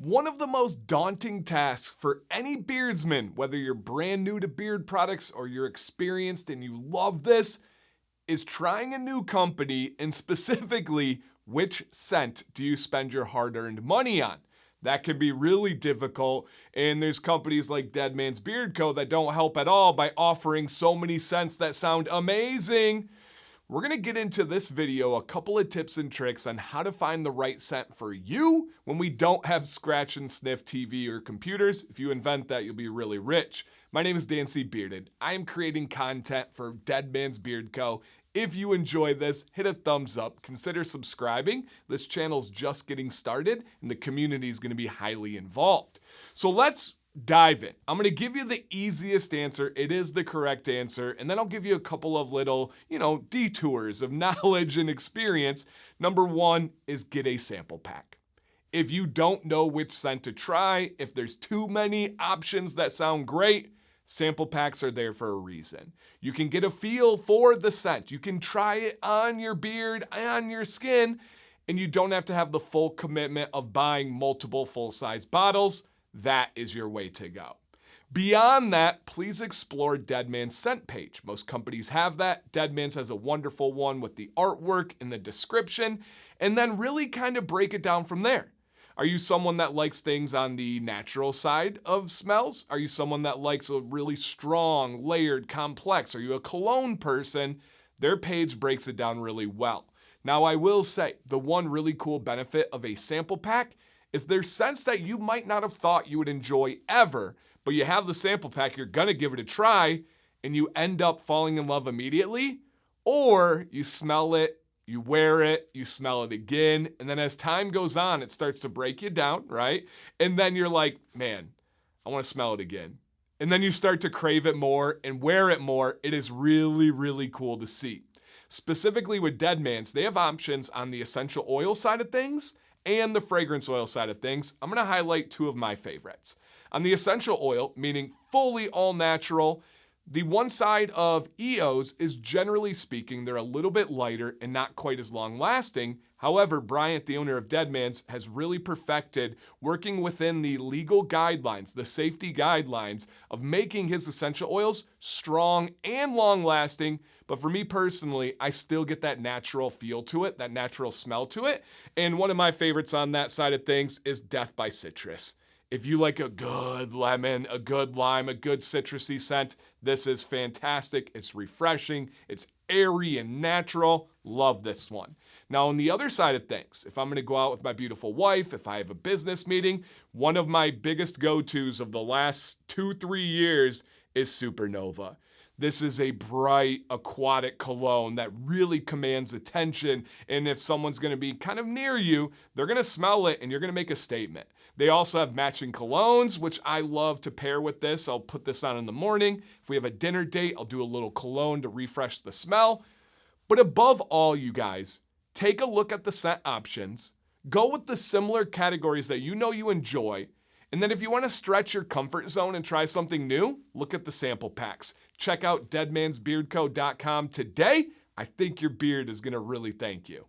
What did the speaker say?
One of the most daunting tasks for any beardsman, whether you're brand new to beard products or you're experienced and you love this, is trying a new company and specifically which scent do you spend your hard earned money on. That can be really difficult, and there's companies like Dead Man's Beard Co. that don't help at all by offering so many scents that sound amazing. We're going to get into this video a couple of tips and tricks on how to find the right scent for you when we don't have scratch and sniff TV or computers. If you invent that, you'll be really rich. My name is Dan C. Bearded. I am creating content for Dead Man's Beard Co. If you enjoy this, hit a thumbs up, consider subscribing. This channel's just getting started and the community is going to be highly involved. So let's dive in. I'm going to give you the easiest answer. It is the correct answer. And then I'll give you a couple of little, detours of knowledge and experience. Number one is get a sample pack. If you don't know which scent to try, if there's too many options that sound great, sample packs are there for a reason. You can get a feel for the scent. You can try it on your beard, on your skin, and you don't have to have the full commitment of buying multiple full-size bottles. That is your way to go. Beyond that, please explore Dead Man's scent page. Most companies have that. Dead Man's has a wonderful one with the artwork in the description, and then really kind of break it down from there. Are you someone that likes things on the natural side of smells? Are you someone that likes a really strong, layered, complex? Are you a cologne person? Their page breaks it down really well. Now, I will say the one really cool benefit of a sample pack is there's scents that you might not have thought you would enjoy ever, but you have the sample pack, you're gonna give it a try, and you end up falling in love immediately, or you smell it, you wear it, you smell it again, and then as time goes on, it starts to break you down, right? And then you're like, man, I wanna smell it again. And then you start to crave it more and wear it more. It is really, really cool to see. Specifically with Dead Man's, they have options on the essential oil side of things and the fragrance oil side of things. I'm gonna highlight two of my favorites. On the essential oil, meaning fully all natural, the one side of EOS is generally speaking, they're a little bit lighter and not quite as long lasting. However, Bryant, the owner of Dead Man's, has really perfected working within the legal guidelines, the safety guidelines of making his essential oils strong and long lasting. But for me personally, I still get that natural feel to it, that natural smell to it. And one of my favorites on that side of things is Death by Citrus. If you like a good lemon, a good lime, a good citrusy scent, this is fantastic. It's refreshing. It's airy and natural. Love this one. Now, on the other side of things, if I'm going to go out with my beautiful wife, if I have a business meeting, one of my biggest go-tos of the last 2-3 years is Supernova. This is a bright aquatic cologne that really commands attention. And if someone's going to be kind of near you, they're going to smell it and you're going to make a statement. They also have matching colognes, which I love to pair with this. I'll put this on in the morning. If we have a dinner date, I'll do a little cologne to refresh the smell. But above all, you guys, take a look at the scent options. Go with the similar categories that you know you enjoy. And then if you want to stretch your comfort zone and try something new, look at the sample packs. Check out deadmansbeardco.com today. I think your beard is going to really thank you.